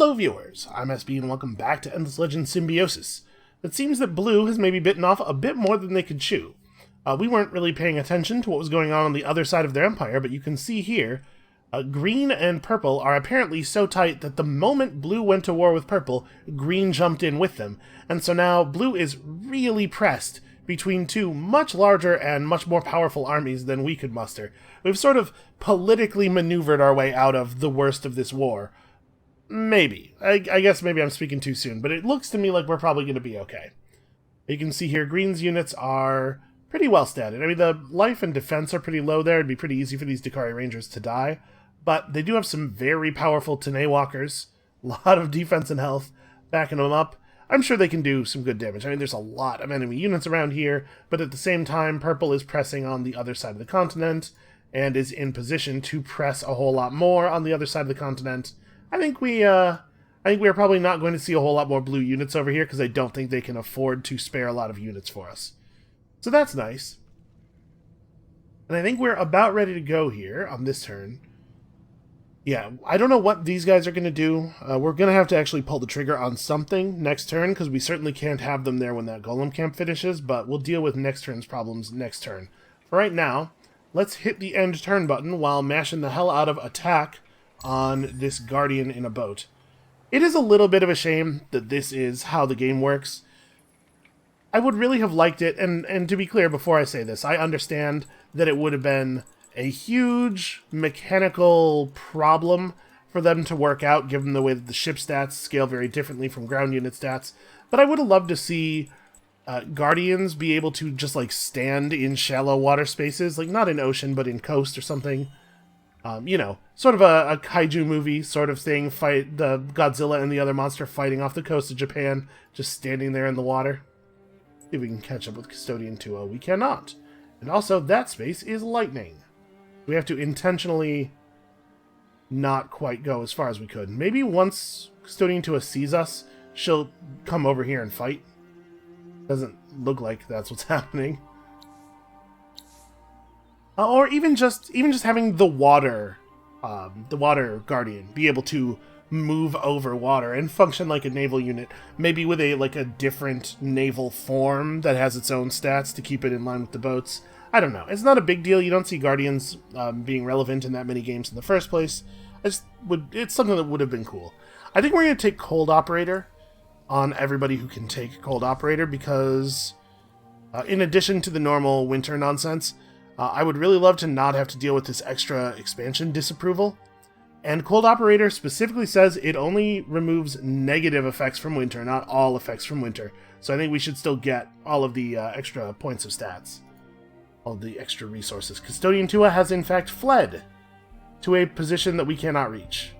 Hello viewers, I'm SB and welcome back to Endless Legend Symbiosis. It seems that Blue has maybe bitten off a bit more than they could chew. We weren't really paying attention to what was going on the other side of their empire, but you can see here, Green and Purple are apparently so tight that the moment Blue went to war with Purple, Green jumped in with them, and so now Blue is really pressed between two much larger and much more powerful armies than we could muster. We've sort of politically maneuvered our way out of the worst of this war. Maybe. I guess maybe I'm speaking too soon, but it looks to me like we're probably going to be okay. You can see here, Green's units are pretty well statted. I mean, the life and defense are pretty low there. It'd be pretty easy for these Dakari Rangers to die, but they do have some very powerful Tene Walkers, a lot of defense and health backing them up. I'm sure they can do some good damage. I mean, there's a lot of enemy units around here, but at the same time, Purple is pressing on the other side of the continent and is in position to press a whole lot more on the other side of the continent. I think we're probably not going to see a whole lot more blue units over here because I don't think they can afford to spare a lot of units for us. So that's nice. And I think we're about ready to go here on this turn. Yeah, I don't know what these guys are going to do. We're going to have to actually pull the trigger on something next turn because we certainly can't have them there when that golem camp finishes, but we'll deal with next turn's problems next turn. For right now, let's hit the end turn button while mashing the hell out of attack on this Guardian in a boat. It is a little bit of a shame that this is how the game works. I would really have liked it, and to be clear before I say this, I understand that it would have been a huge mechanical problem for them to work out, given the way that the ship stats scale very differently from ground unit stats, but I would have loved to see Guardians be able to just, like, stand in shallow water spaces, like, not in ocean, but in coast or something. You know, sort of a kaiju movie sort of thing, fight the Godzilla and the other monster fighting off the coast of Japan, just standing there in the water. See if we can catch up with Custodian 2. We cannot. And also, that space is lightning. We have to intentionally not quite go as far as we could. Maybe once Custodian 2 sees us, she'll come over here and fight. Doesn't look like that's what's happening. Or even just having the water guardian be able to move over water and function like a naval unit, maybe with a different naval form that has its own stats to keep it in line with the boats. I don't know. It's not a big deal. You don't see Guardians being relevant in that many games in the first place. It's something that would have been cool. I think we're going to take Cold Operator on everybody who can take Cold Operator because, in addition to the normal winter nonsense, I would really love to not have to deal with this extra expansion disapproval. And Cold Operator specifically says it only removes negative effects from winter, not all effects from winter. So I think we should still get all of the extra points of stats. All the extra resources. Custodian 2 has in fact fled to a position that we cannot reach.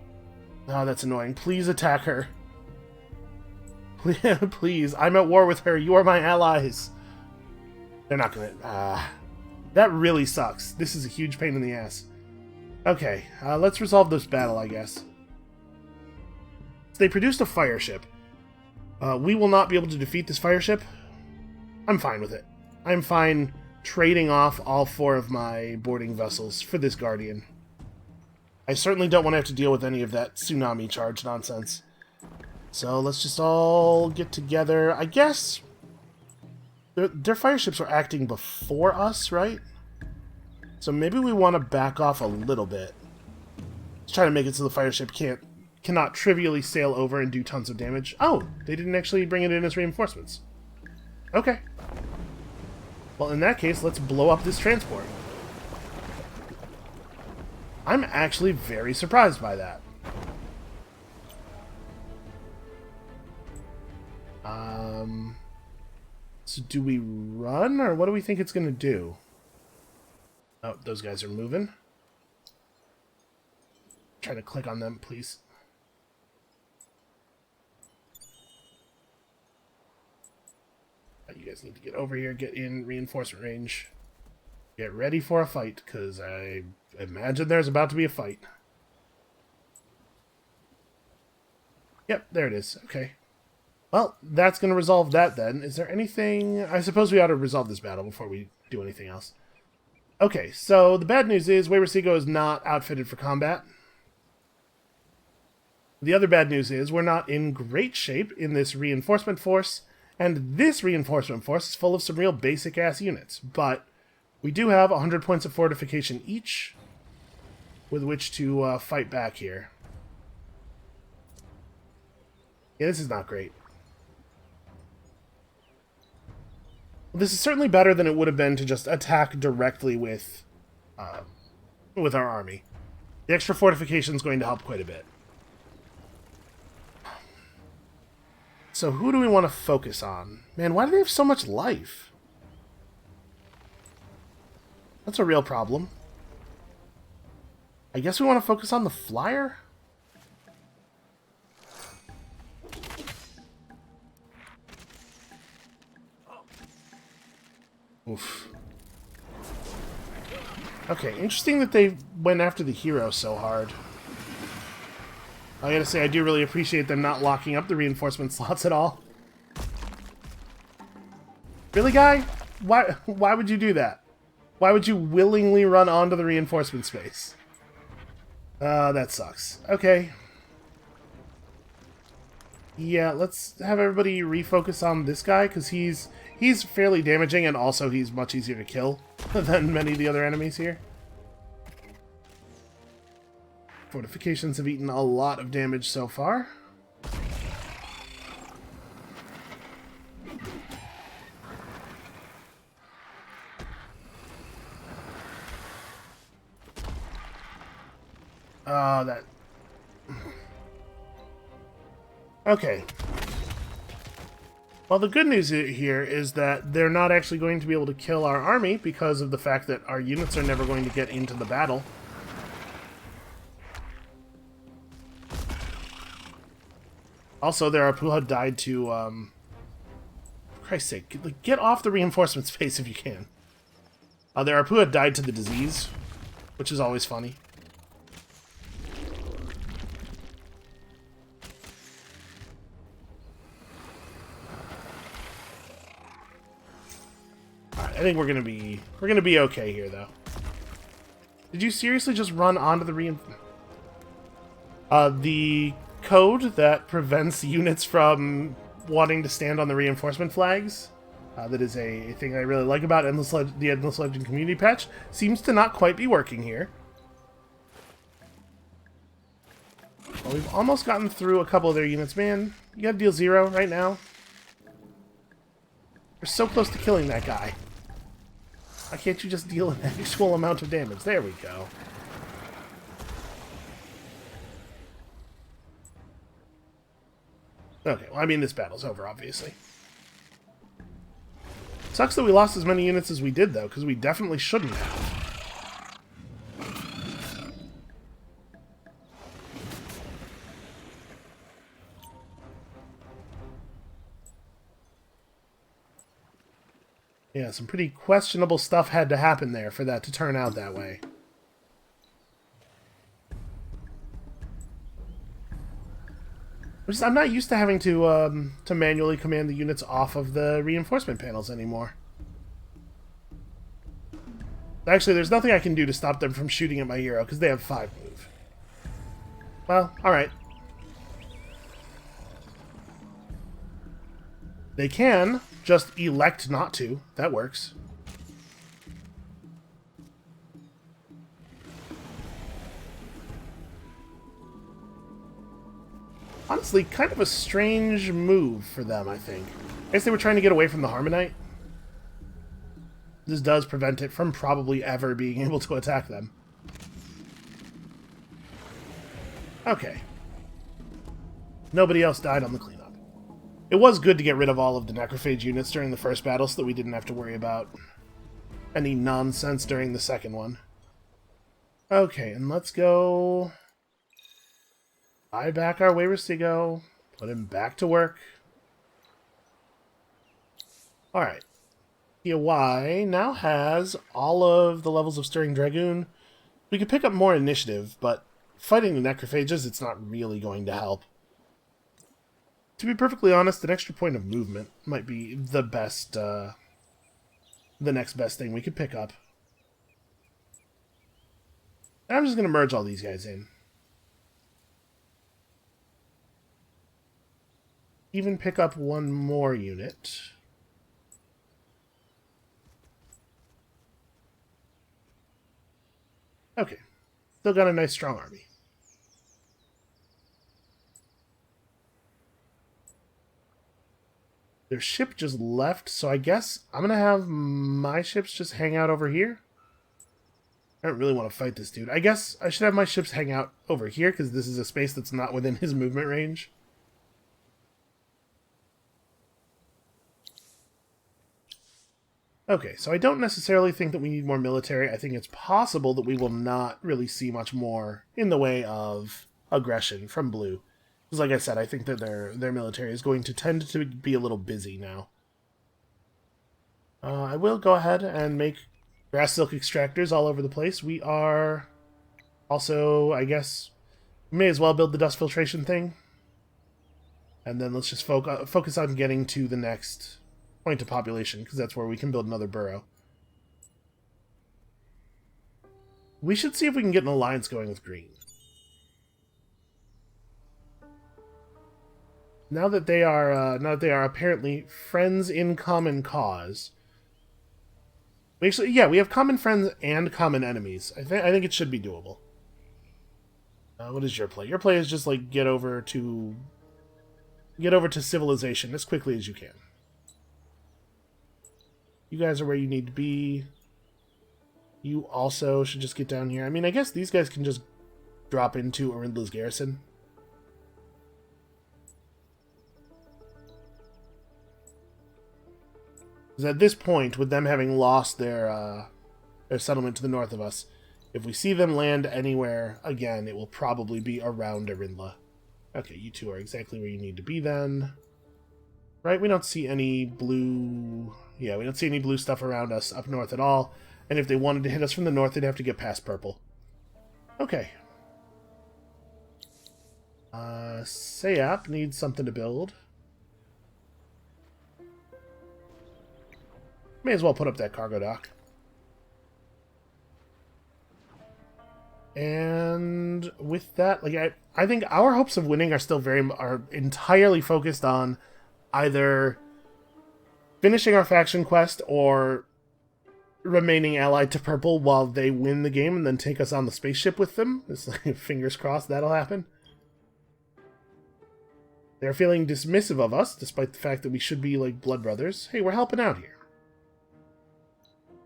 Oh, that's annoying. Please attack her. Please, I'm at war with her. You are my allies. They're not gonna... that really sucks. This is a huge pain in the ass. Okay, let's resolve this battle, I guess. They produced a fire ship. We will not be able to defeat this fire ship. I'm fine with it. I'm fine trading off all 4 of my boarding vessels for this Guardian. I certainly don't want to have to deal with any of that tsunami charge nonsense. So let's just all get together. I guess their fire ships were acting before us, right? So maybe we want to back off a little bit. Let's try to make it so the fire ship cannot trivially sail over and do tons of damage. Oh, they didn't actually bring it in as reinforcements. Okay. Well, in that case, let's blow up this transport. I'm actually very surprised by that. So do we run, or what do we think it's going to do? Oh, those guys are moving. Try to click on them, please. You guys need to get over here, get in reinforcement range. Get ready for a fight, because I imagine there's about to be a fight. Yep, there it is. Okay. Well, that's going to resolve that then. Is there anything... I suppose we ought to resolve this battle before we do anything else. Okay, so the bad news is Wayward Seagull is not outfitted for combat. The other bad news is we're not in great shape in this reinforcement force, and this reinforcement force is full of some real basic-ass units. But we do have 100 points of fortification each with which to fight back here. Yeah, this is not great. This is certainly better than it would have been to just attack directly with our army. The extra fortification is going to help quite a bit. So who do we want to focus on? Man, why do they have so much life? That's a real problem. I guess we want to focus on the flyer? Oof. Okay, interesting that they went after the hero so hard. I gotta say, I do really appreciate them not locking up the reinforcement slots at all. Really, guy? Why would you do that? Why would you willingly run onto the reinforcement space? That sucks. Okay. Yeah, let's have everybody refocus on this guy, because he's fairly damaging, and also he's much easier to kill than many of the other enemies here. Fortifications have eaten a lot of damage so far. That... Okay. Well, the good news here is that they're not actually going to be able to kill our army because of the fact that our units are never going to get into the battle. Also, their Apuha died to, for Christ's sake, get off the reinforcement space if you can. Their Apuha died to the disease, which is always funny. Alright, I think we're gonna be okay here, though. Did you seriously just run onto the the code that prevents units from wanting to stand on the reinforcement flags, that is a thing I really like about the Endless Legend community patch, seems to not quite be working here. Well, we've almost gotten through a couple of their units. Man, you gotta deal 0 right now. We're so close to killing that guy. Why can't you just deal an actual amount of damage? There we go. Okay, well, I mean, this battle's over, obviously. Sucks that we lost as many units as we did, though, because we definitely shouldn't have. Yeah, some pretty questionable stuff had to happen there for that to turn out that way. I'm not used to having to manually command the units off of the reinforcement panels anymore. Actually, there's nothing I can do to stop them from shooting at my hero, because they have 5 move. Well, alright. They can just elect not to. That works. Honestly, kind of a strange move for them, I think. I guess they were trying to get away from the Harmonite. This does prevent it from probably ever being able to attack them. Okay. Nobody else died on the cleanup. It was good to get rid of all of the Necrophage units during the first battle so that we didn't have to worry about any nonsense during the second one. Okay, and let's go... buy back our Wayward-Seago, put him back to work. Alright. Y now has all of the levels of Stirring Dragoon. We could pick up more initiative, but fighting the Necrophages, it's not really going to help. To be perfectly honest, an extra point of movement might be the best, the next best thing we could pick up. And I'm just going to merge all these guys in. even pick up one more unit. Okay. Still got a nice strong army. Their ship just left, so I guess I'm going to have my ships just hang out over here. I don't really want to fight this dude. I guess I should have my ships hang out over here, because this is a space that's not within his movement range. Okay, so I don't necessarily think that we need more military. I think it's possible that we will not really see much more in the way of aggression from Blue. Because like I said, I think that their military is going to tend to be a little busy now. I will go ahead and make grass silk extractors all over the place. We are also, I guess, may as well build the dust filtration thing. And then let's just focus on getting to the next point of population, because that's where we can build another burrow. We should see if we can get an alliance going with Green. Now that they are apparently friends in common cause. We have common friends and common enemies. I think it should be doable. What is your play? Your play is just like get over to civilization as quickly as you can. You guys are where you need to be. You also should just get down here. I mean, I guess these guys can just drop into Arindla's garrison. Because at this point, with them having lost their settlement to the north of us, if we see them land anywhere again, it will probably be around Arindla. Okay, you two are exactly where you need to be then. Right, we don't see any blue... Yeah, we don't see any blue stuff around us up north at all. And if they wanted to hit us from the north, they'd have to get past purple. Okay. Sayap needs something to build. May as well put up that cargo dock. And with that, like I think our hopes of winning are entirely focused on either finishing our faction quest or remaining allied to purple while they win the game and then take us on the spaceship with them. It's like, fingers crossed that'll happen. They're feeling dismissive of us, despite the fact that we should be like blood brothers. Hey, we're helping out here.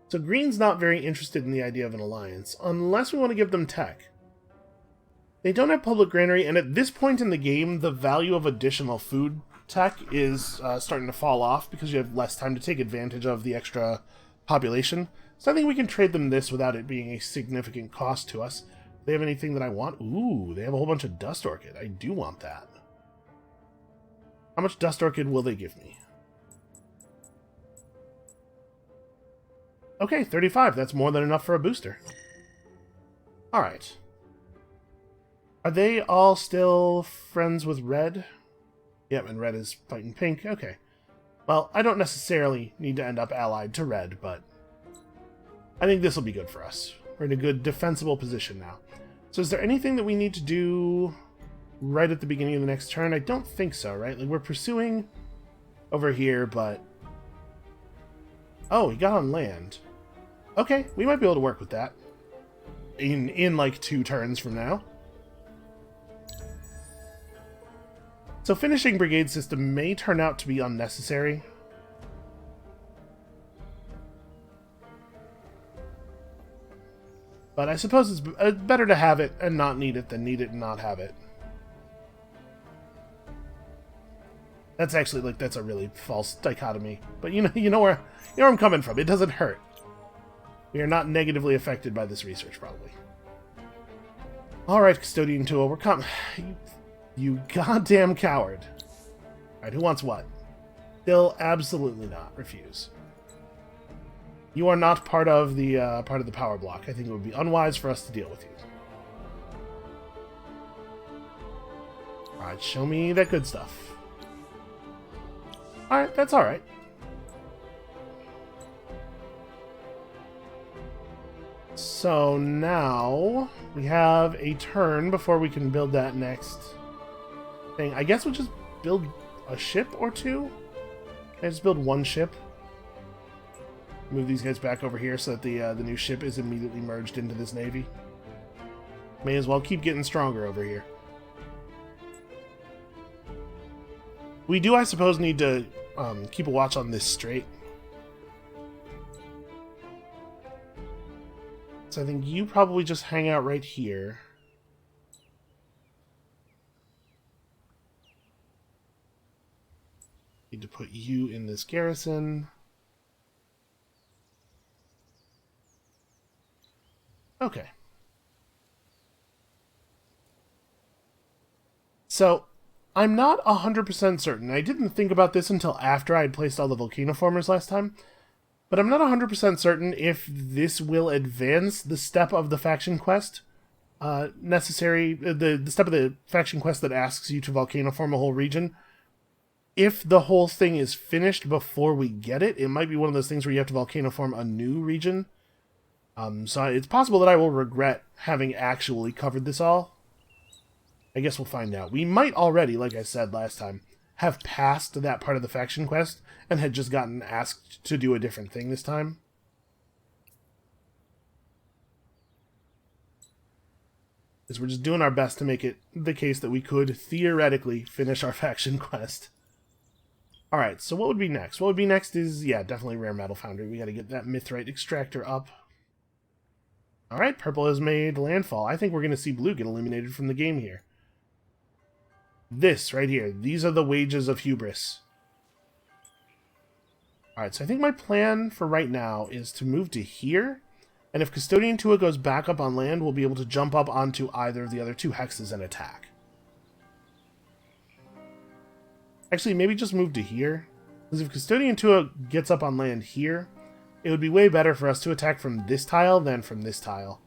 So Green's not very interested in the idea of an alliance, unless we want to give them tech. They don't have public granary, and at this point in the game, the value of additional food tech is starting to fall off because you have less time to take advantage of the extra population. So I think we can trade them this without it being a significant cost to us. Do they have anything that I want? Ooh, they have a whole bunch of dust orchid. I do want that. How much dust orchid will they give me? Okay, 35. That's more than enough for a booster. Alright. Are they all still friends with Red? Yep, and Red is fighting Pink. Okay. Well, I don't necessarily need to end up allied to Red, but I think this will be good for us. We're in a good defensible position now. So is there anything that we need to do right at the beginning of the next turn? I don't think so, right? Like, we're pursuing over here, but... Oh, he got on land. Okay, we might be able to work with that. In like 2 turns from now. So finishing brigade system may turn out to be unnecessary. But I suppose it's better to have it and not need it than need it and not have it. That's actually, like, that's a really false dichotomy. But you know where I'm coming from. It doesn't hurt. We are not negatively affected by this research, probably. Alright, Custodian 2, we're coming. You goddamn coward. Alright, who wants what? Still absolutely not. Refuse. You are not part of the power block. I think it would be unwise for us to deal with you. Alright, show me that good stuff. Alright, that's alright. So now we have a turn before we can build that next thing. I guess we'll just build a ship or two? Can I just build one ship? Move these guys back over here so that the new ship is immediately merged into this navy. May as well keep getting stronger over here. We do, I suppose, need to keep a watch on this strait. So I think you probably just hang out right here. Need to put you in this garrison. Okay. So, I'm not 100% certain. I didn't think about this until after I had placed all the volcanoformers last time, but I'm not 100% certain if this will advance the step of the faction quest necessary, the step of the faction quest that asks you to volcanoform a whole region. If the whole thing is finished before we get it, it might be one of those things where you have to volcanoform a new region. So it's possible that I will regret having actually covered this all. I guess we'll find out. We might already, like I said last time, have passed that part of the faction quest and had just gotten asked to do a different thing this time. Because we're just doing our best to make it the case that we could theoretically finish our faction quest. Alright, so what would be next? What would be next is, yeah, definitely Rare Metal Foundry. We gotta get that Mithrite extractor up. Alright, purple has made landfall. I think we're gonna see blue get eliminated from the game here. This right here. These are the wages of hubris. Alright, so I think my plan for right now is to move to here. And if Custodian Tua goes back up on land, we'll be able to jump up onto either of the other two hexes and attack. Actually, maybe just move to here. Because if Custodian Tua gets up on land here, it would be way better for us to attack from this tile than from this tile.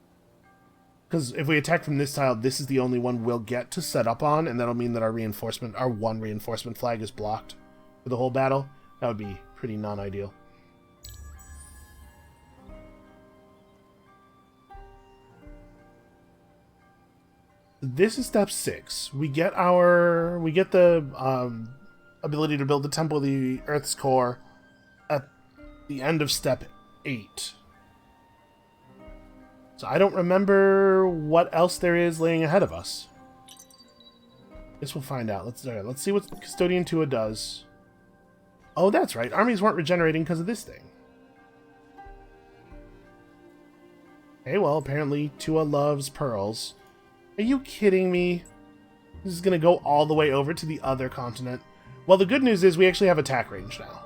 Because if we attack from this tile, this is the only one we'll get to set up on, and that'll mean that our one reinforcement flag is blocked for the whole battle. That would be pretty non-ideal. This is step 6. We get the ability to build the Temple of the Earth's Core at the end of step 8. So I don't remember what else there is laying ahead of us. Guess we'll find out. Let's see what Custodian Tua does. Oh, that's right. Armies weren't regenerating because of this thing. Okay, well, apparently Tua loves pearls. Are you kidding me? This is going to go all the way over to the other continent. Well, the good news is we actually have attack range now.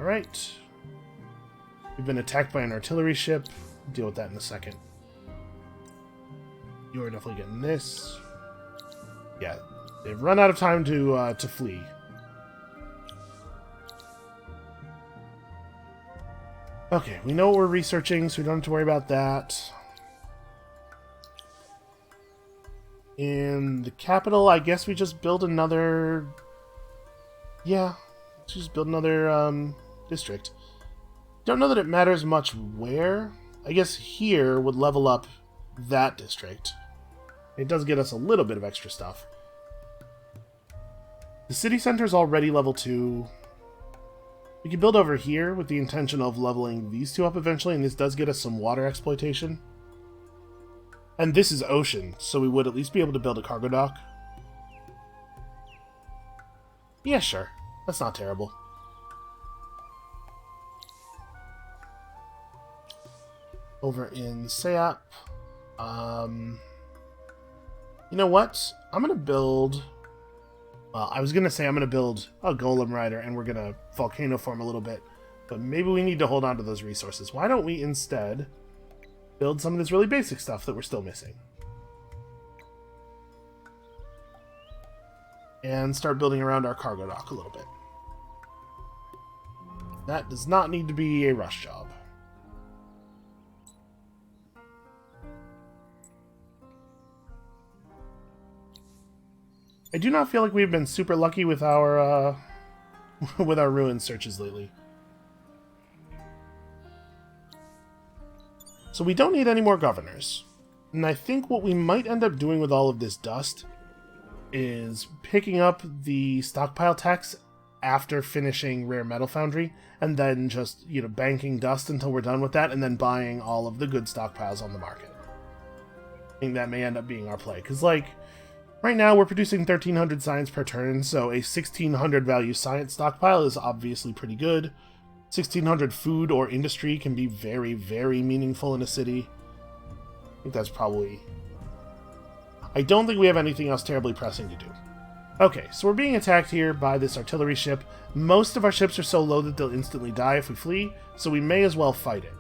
Alright. We've been attacked by an artillery ship. We'll deal with that in a second. You are definitely getting this. Yeah, they've run out of time to flee. Okay, we know what we're researching, so we don't have to worry about that. In the capital, I guess we just build another... Yeah, let's just build another district. Don't know that it matters much where. I guess here would level up that district. It does get us a little bit of extra stuff. The city center is already level 2. We can build over here with the intention of leveling these two up eventually, and this does get us some water exploitation. And this is ocean, so we would at least be able to build a cargo dock. Yeah, sure. That's not terrible. Over in Sayap. You know what? I'm going to build... Well, I was going to say I'm going to build a Golem Rider, and we're going to volcano form a little bit. But maybe we need to hold on to those resources. Why don't we instead build some of this really basic stuff that we're still missing? And start building around our cargo dock a little bit. That does not need to be a rush job. I do not feel like we've been super lucky with our with our ruin searches lately. So we don't need any more governors. And I think what we might end up doing with all of this dust is picking up the stockpile tax after finishing Rare Metal Foundry, and then just, banking dust until we're done with that, and then buying all of the good stockpiles on the market. I think that may end up being our play, because, right now we're producing 1,300 science per turn, so a 1,600 value science stockpile is obviously pretty good. 1,600 food or industry can be very, very meaningful in a city. I think that's probably... I don't think we have anything else terribly pressing to do. Okay, so we're being attacked here by this artillery ship. Most of our ships are so low that they'll instantly die if we flee, so we may as well fight it.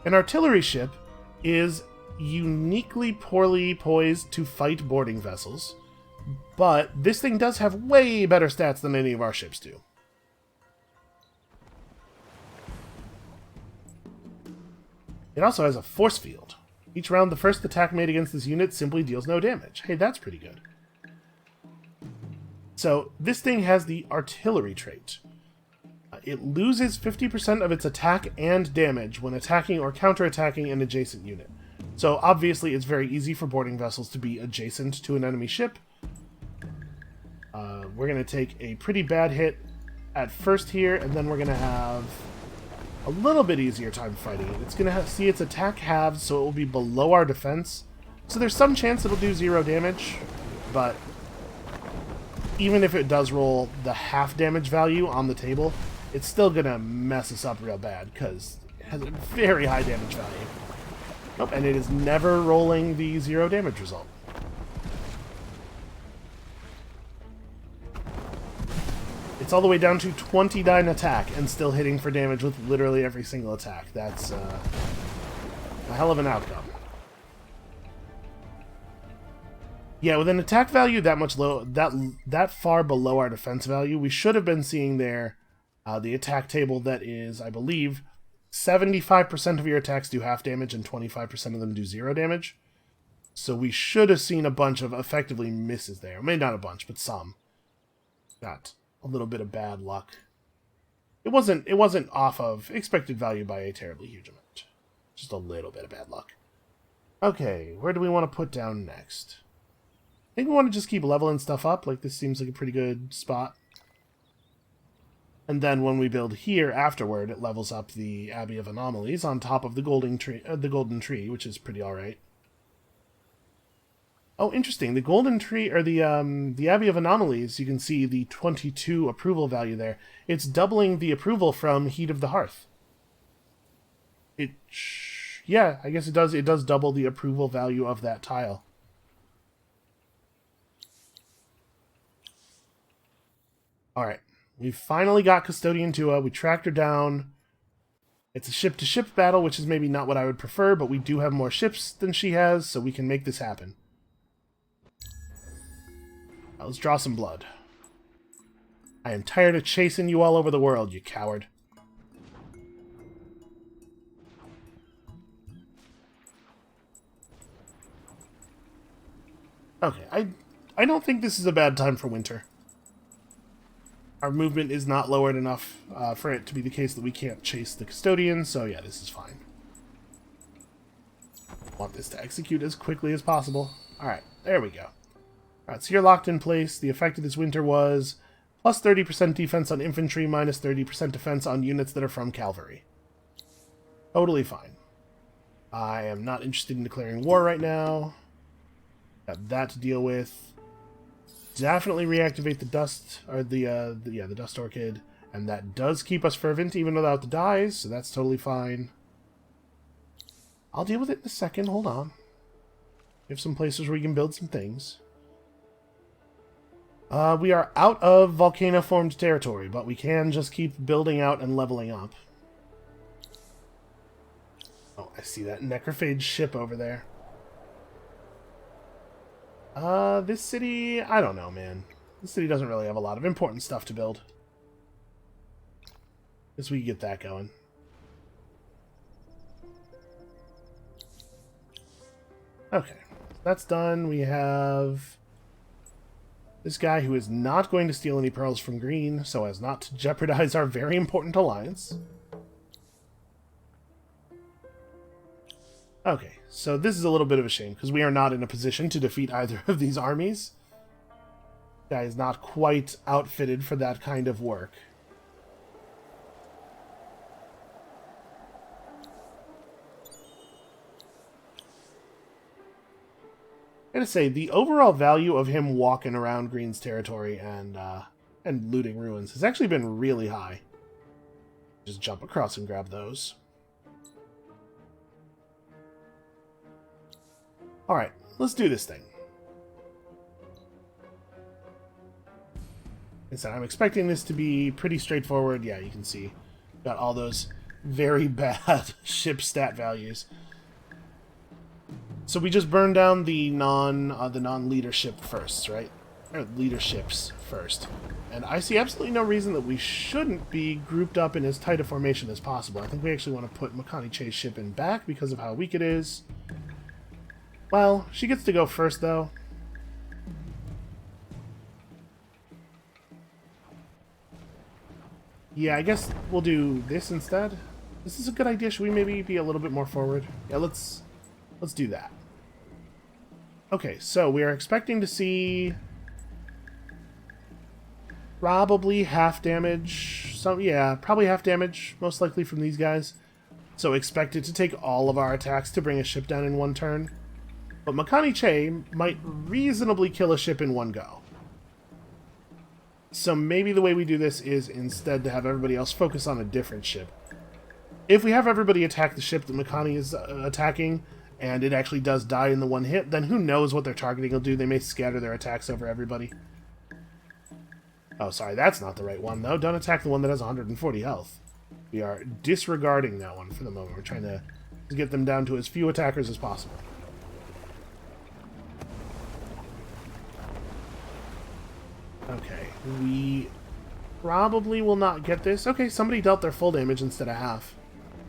An artillery ship is uniquely poorly poised to fight boarding vessels, but this thing does have way better stats than any of our ships do. It also has a force field. Each round, the first attack made against this unit simply deals no damage. Hey, that's pretty good. So, this thing has the artillery trait. It loses 50% of its attack and damage when attacking or counterattacking an adjacent unit. So, obviously, it's very easy for boarding vessels to be adjacent to an enemy ship. We're going to take a pretty bad hit at first here, and then we're going to have a little bit easier time fighting it. It's going to see its attack halved, so it will be below our defense. So there's some chance it'll do 0 damage, but even if it does roll the half damage value on the table, it's still going to mess us up real bad, because it has a very high damage value. Nope, and it is never rolling the 0 damage result. It's all the way down to 29 attack and still hitting for damage with literally every single attack. That's a hell of an outcome. Yeah, with an attack value that much low, that far below our defense value, we should have been seeing there the attack table that is, I believe, 75% of your attacks do half damage and 25% of them do 0 damage. So we should have seen a bunch of effectively misses there. Maybe not a bunch, but some. Got a little bit of bad luck. It wasn't off of expected value by a terribly huge amount. Just a little bit of bad luck. Okay, where do we want to put down next? I think we want to just keep leveling stuff up. This seems like a pretty good spot. And then when we build here afterward, it levels up the Abbey of Anomalies on top of the golden tree, which is pretty alright. Oh, interesting. The golden tree, or the Abbey of Anomalies, you can see the 22 approval value there. It's doubling the approval from Heat of the Hearth. Yeah, I guess it does. It does double the approval value of that tile. Alright, we finally got Custodian Tua. We tracked her down. It's a ship-to-ship battle, which is maybe not what I would prefer, but we do have more ships than she has, so we can make this happen. Now, let's draw some blood. I am tired of chasing you all over the world, you coward. Okay, I don't think this is a bad time for winter. Our movement is not lowered enough for it to be the case that we can't chase the Custodian, so yeah, this is fine. I want this to execute as quickly as possible. Alright, there we go. Alright, so you're locked in place. The effect of this winter was plus 30% defense on infantry, minus 30% defense on units that are from cavalry. Totally fine. I am not interested in declaring war right now. Got that to deal with. Definitely reactivate the dust, or the dust orchid, and that does keep us fervent even without the dyes, so that's totally fine. I'll deal with it in a second. Hold on. We have some places where we can build some things. We are out of volcano-formed territory, but we can just keep building out and leveling up. Oh, I see that necrophage ship over there. This city, I don't know, man. This city doesn't really have a lot of important stuff to build. Guess we can get that going. Okay, that's done. We have this guy who is not going to steal any pearls from green, so as not to jeopardize our very important alliance. Okay, so this is a little bit of a shame, because we are not in a position to defeat either of these armies. Guy is not quite outfitted for that kind of work. I gotta say, the overall value of him walking around Green's territory and looting ruins has actually been really high. Just jump across and grab those. Alright, let's do this thing. Like I said, I'm expecting this to be pretty straightforward. Yeah, you can see. Got all those very bad ship stat values. So we just burned down the non-leadership first, right? Or leaderships first. And I see absolutely no reason that we shouldn't be grouped up in as tight a formation as possible. I think we actually want to put Mykara Che's ship in back because of how weak it is. Well, she gets to go first, though. Yeah, I guess we'll do this instead. This is a good idea. Should we maybe be a little bit more forward? Yeah, let's do that. Okay, so we are expecting to see probably half damage. Yeah, probably half damage, most likely from these guys. So expect it to take all of our attacks to bring a ship down in one turn. But Mykara Che might reasonably kill a ship in one go. So maybe the way we do this is instead to have everybody else focus on a different ship. If we have everybody attack the ship that Mykara is attacking, and it actually does die in the one hit, then who knows what their targeting will do. They may scatter their attacks over everybody. Oh, sorry, that's not the right one, though. Don't attack the one that has 140 health. We are disregarding that one for the moment. We're trying to get them down to as few attackers as possible. Okay, we probably will not get this. Okay, somebody dealt their full damage instead of half.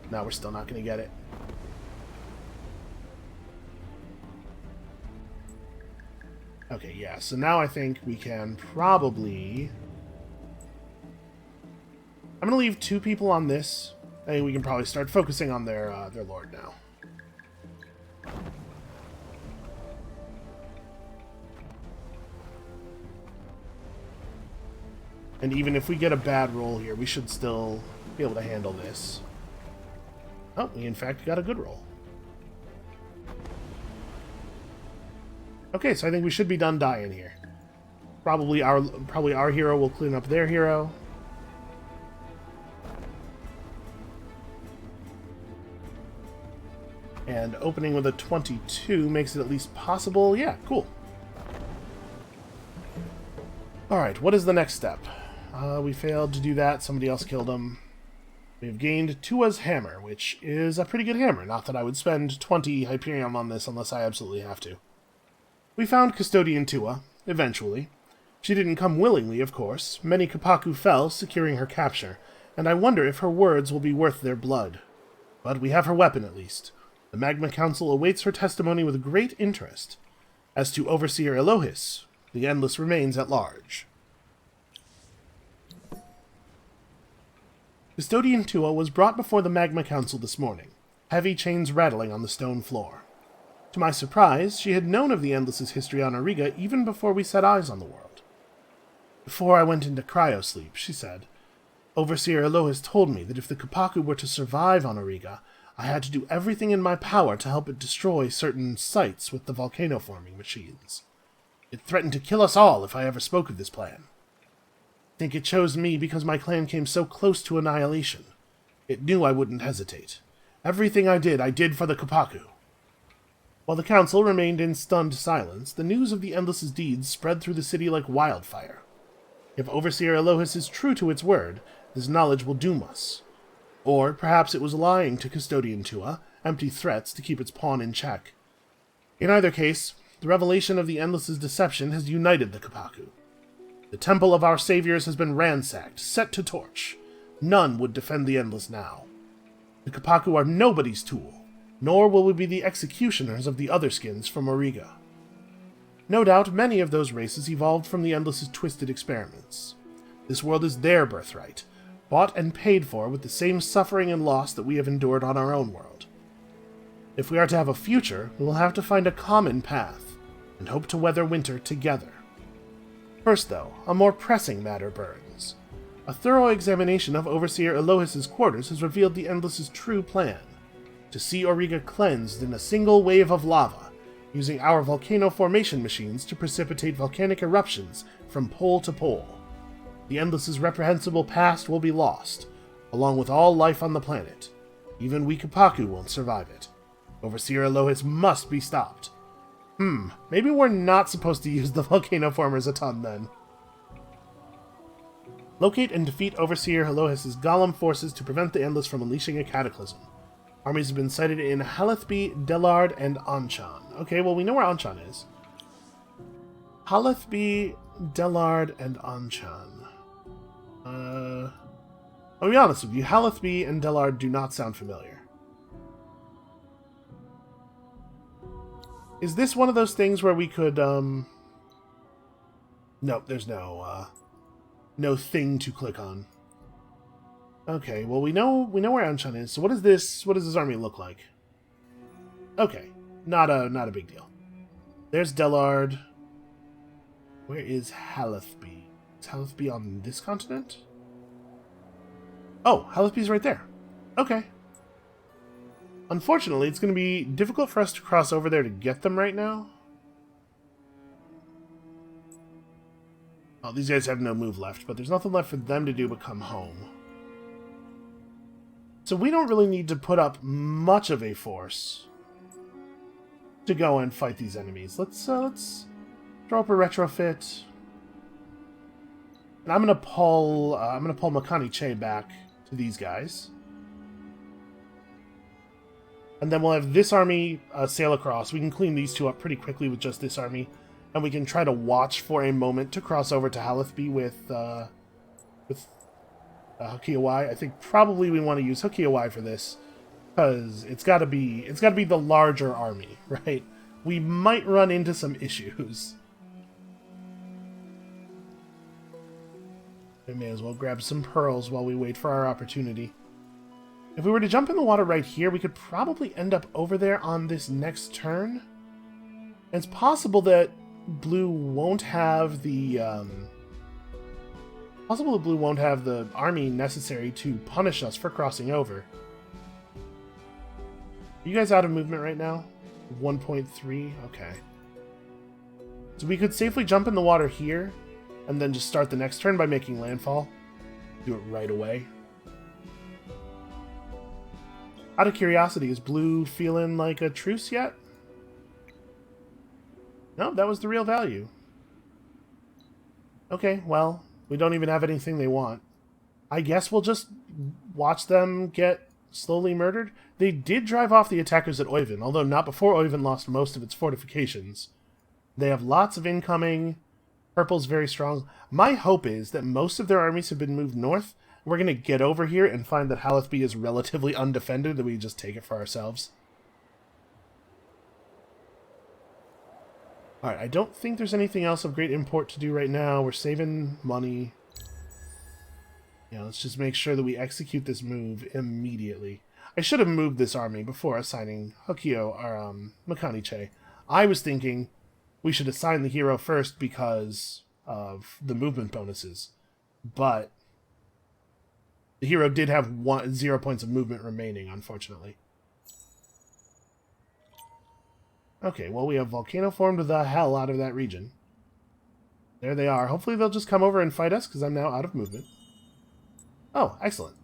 No, we're still not going to get it. Okay, yeah, so now I think we can probably... I'm going to leave 2 people on this. I think we can probably start focusing on their lord now. And even if we get a bad roll here, we should still be able to handle this. Oh, we in fact got a good roll. Okay, so I think we should be done dying here. Probably our hero will clean up their hero. And opening with a 22 makes it at least possible. Yeah, cool. Alright, what is the next step? We failed to do that. Somebody else killed him. We've gained Tua's hammer, which is a pretty good hammer. Not that I would spend 20 Hyperion on this unless I absolutely have to. We found Custodian Tua, eventually. She didn't come willingly, of course. Many Kapaku fell, securing her capture, and I wonder if her words will be worth their blood. But we have her weapon, at least. The Magma Council awaits her testimony with great interest. As to Overseer Elohis, the Endless remains at large. Custodian Tua was brought before the Magma Council this morning, heavy chains rattling on the stone floor. To my surprise, she had known of the Endless's history on Auriga even before we set eyes on the world. Before I went into cryosleep, she said, Overseer Elohis told me that if the Kapaku were to survive on Auriga, I had to do everything in my power to help it destroy certain sites with the volcano-forming machines. It threatened to kill us all if I ever spoke of this plan. I think it chose me because my clan came so close to annihilation. It knew I wouldn't hesitate. Everything I did for the Kapaku. While the council remained in stunned silence, the news of the Endless's deeds spread through the city like wildfire. If Overseer Elohis is true to its word, this knowledge will doom us. Or perhaps it was lying to Custodian Tua, empty threats to keep its pawn in check. In either case, the revelation of the Endless's deception has united the Kapaku. The temple of our saviors has been ransacked, set to torch. None would defend the Endless now. The Kapaku are nobody's tool, nor will we be the executioners of the other skins from Auriga. No doubt many of those races evolved from the Endless's twisted experiments. This world is their birthright, bought and paid for with the same suffering and loss that we have endured on our own world. If we are to have a future, we will have to find a common path, and hope to weather winter together. First, though, a more pressing matter burns. A thorough examination of Overseer Elohis's quarters has revealed the Endless's true plan: to see Auriga cleansed in a single wave of lava, using our volcano formation machines to precipitate volcanic eruptions from pole to pole. The Endless's reprehensible past will be lost, along with all life on the planet. Even we Kapaku won't survive it. Overseer Elohis must be stopped. Maybe we're not supposed to use the volcano formers a ton then. Locate and defeat Overseer Elohis's Golem forces to prevent the Endless from unleashing a cataclysm. Armies have been sighted in Halethby, Delard, and Anshan. Okay, well, we know where Anshan is. Halethby, Delard, and Anshan. I'll be honest with you, Halethby and Delard do not sound familiar. Is this one of those things where we could, Nope, there's no thing to click on. Okay, well, we know where Anshan is, so what does this army look like? Okay, not a big deal. There's Delard. Where is Halethby? Is Halethby on this continent? Oh, Halethby's right there. Okay. Unfortunately, it's going to be difficult for us to cross over there to get them right now. Oh, these guys have no move left, but there's nothing left for them to do but come home. So we don't really need to put up much of a force to go and fight these enemies. Let's throw up a retrofit. And I'm gonna pull Makani Che back to these guys. And then we'll have this army sail across. We can clean these two up pretty quickly with just this army. And we can try to watch for a moment to cross over to Halethby with Hokiawai. I think probably we want to use Hokiawai for this, because it's got to be the larger army, right? We might run into some issues. We may as well grab some pearls while we wait for our opportunity. If we were to jump in the water right here, we could probably end up over there on this next turn. And it's possible that Blue won't have the army necessary to punish us for crossing over. Are you guys out of movement right now? 1.3? Okay. So we could safely jump in the water here, and then just start the next turn by making landfall. Do it right away. Out of curiosity, is Blue feeling like a truce yet? No, that was the real value. Okay, well, we don't even have anything they want. I guess we'll just watch them get slowly murdered. They did drive off the attackers at Oivan, although not before Oivan lost most of its fortifications. They have lots of incoming. Purple's very strong. My hope is that most of their armies have been moved north. We're going to get over here and find that Halethby is relatively undefended, and we just take it for ourselves. Alright, I don't think there's anything else of great import to do right now. We're saving money. Yeah, let's just make sure that we execute this move immediately. I should have moved this army before assigning Hokio or Makani Che. I was thinking we should assign the hero first because of the movement bonuses. But the hero did have 0 points of movement remaining, unfortunately. Okay, well, we have Volcano formed the hell out of that region. There they are. Hopefully they'll just come over and fight us, because I'm now out of movement. Oh, excellent.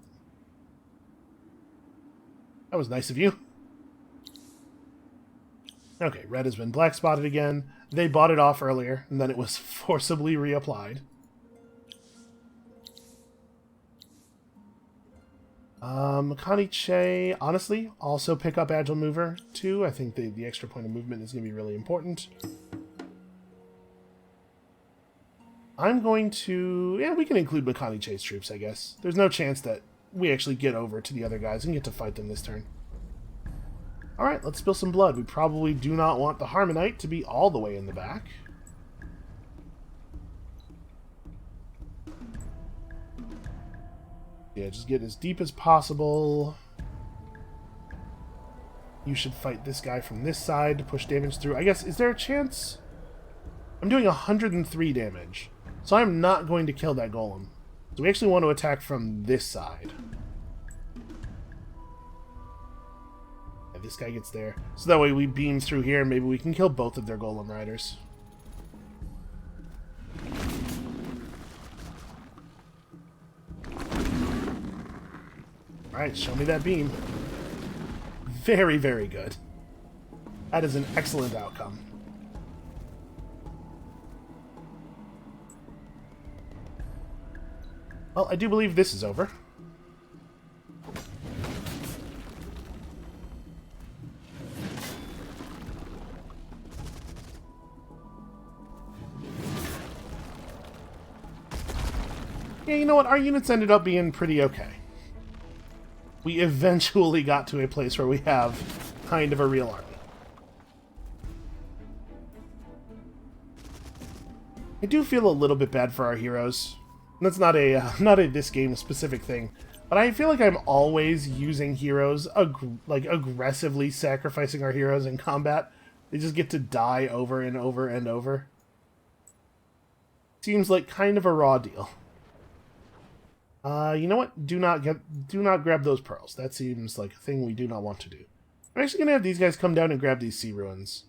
That was nice of you. Okay, red has been black spotted again. They bought it off earlier, and then it was forcibly reapplied. Makani Che, honestly, also pick up Agile Mover, too. I think the extra point of movement is going to be really important. I'm going to... Yeah, we can include Makani Che's troops, I guess. There's no chance that we actually get over to the other guys and get to fight them this turn. Alright, let's spill some blood. We probably do not want the Harmonite to be all the way in the back. Yeah, just get as deep as possible. You should fight this guy from this side to push damage through. I guess, is there a chance? I'm doing 103 damage. So I'm not going to kill that golem. So we actually want to attack from this side. Yeah, this guy gets there. So that way we beam through here and maybe we can kill both of their golem riders. Alright, show me that beam. Very, very good. That is an excellent outcome. Well, I do believe this is over. Yeah, you know what? Our units ended up being pretty okay. We eventually got to a place where we have kind of a real army. I do feel a little bit bad for our heroes. That's not a this game specific thing, but I feel like I'm always using heroes, like aggressively sacrificing our heroes in combat. They just get to die over and over and over. Seems like kind of a raw deal. You know what? Do not grab those pearls. That seems like a thing we do not want to do. I'm actually gonna have these guys come down and grab these sea ruins.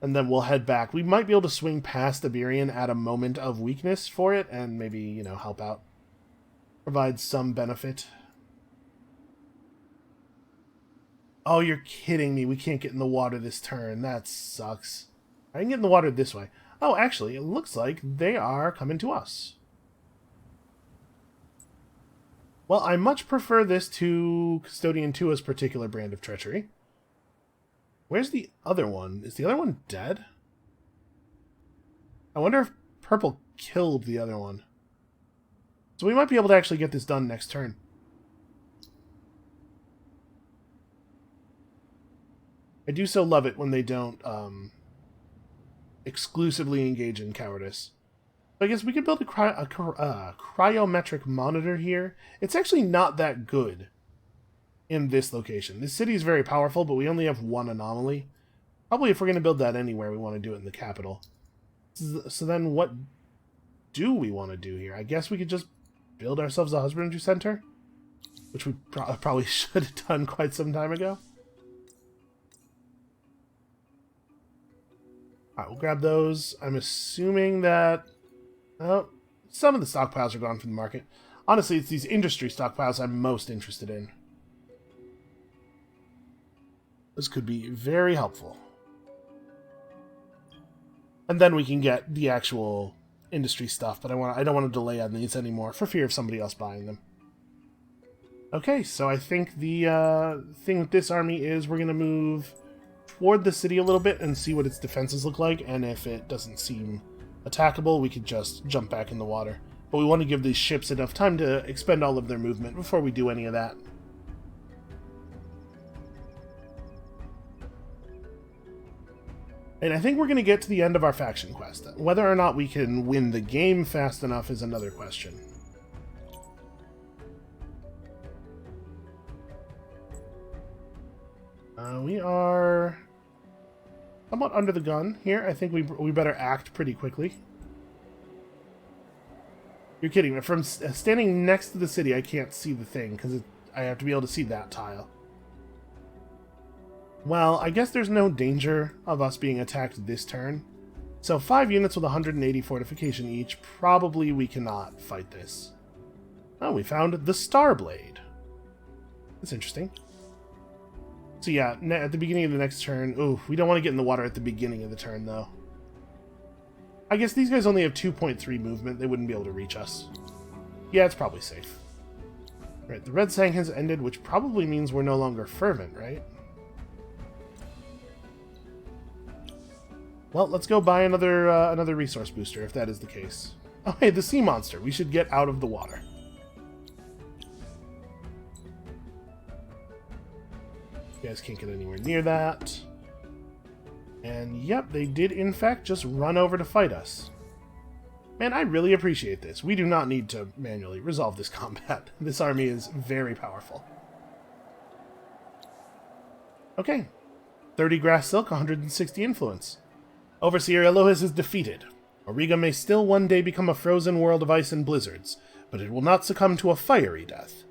And then we'll head back. We might be able to swing past Iberian at a moment of weakness for it, and maybe, you know, help out. Provide some benefit. Oh, you're kidding me. We can't get in the water this turn. That sucks. I can get in the water this way. Oh, actually, it looks like they are coming to us. Well, I much prefer this to Custodian Tua's particular brand of treachery. Where's the other one? Is the other one dead? I wonder if purple killed the other one. So we might be able to actually get this done next turn. I do so love it when they don't exclusively engage in cowardice. So I guess we could build a cryometric monitor here. It's actually not that good in this location. This city is very powerful, but we only have one anomaly. Probably if we're going to build that anywhere, we want to do it in the capital. So then what do we want to do here? I guess we could just build ourselves a husbandry center, which we probably should have done quite some time ago. Alright, we'll grab those. I'm assuming that... Oh, some of the stockpiles are gone from the market. Honestly, it's these industry stockpiles I'm most interested in. This could be very helpful. And then we can get the actual industry stuff, but I don't want to delay on these anymore for fear of somebody else buying them. Okay, so I think the thing with this army is we're going to move toward the city a little bit and see what its defenses look like, and if it doesn't seem attackable, we could just jump back in the water. But we want to give these ships enough time to expend all of their movement before we do any of that. And I think we're going to get to the end of our faction quest. Whether or not we can win the game fast enough is another question. We are somewhat under the gun here. I think we better act pretty quickly. You're kidding me. From standing next to the city, I can't see the thing because I have to be able to see that tile. Well, I guess there's no danger of us being attacked this turn. So 5 units with 180 fortification each, probably we cannot fight this. Oh, we found the Starblade. That's interesting. So yeah, at the beginning of the next turn... Ooh, we don't want to get in the water at the beginning of the turn, though. I guess these guys only have 2.3 movement. They wouldn't be able to reach us. Yeah, it's probably safe. Right, the Red Sang has ended, which probably means we're no longer fervent, right? Well, let's go buy another resource booster, if that is the case. Oh, hey, the sea monster. We should get out of the water. You guys can't get anywhere near that. And yep, they did in fact just run over to fight us. Man, I really appreciate this. We do not need to manually resolve this combat. This army is very powerful. Okay. 30 grass silk, 160 influence. Overseer Elohis is defeated. Auriga may still one day become a frozen world of ice and blizzards, but it will not succumb to a fiery death.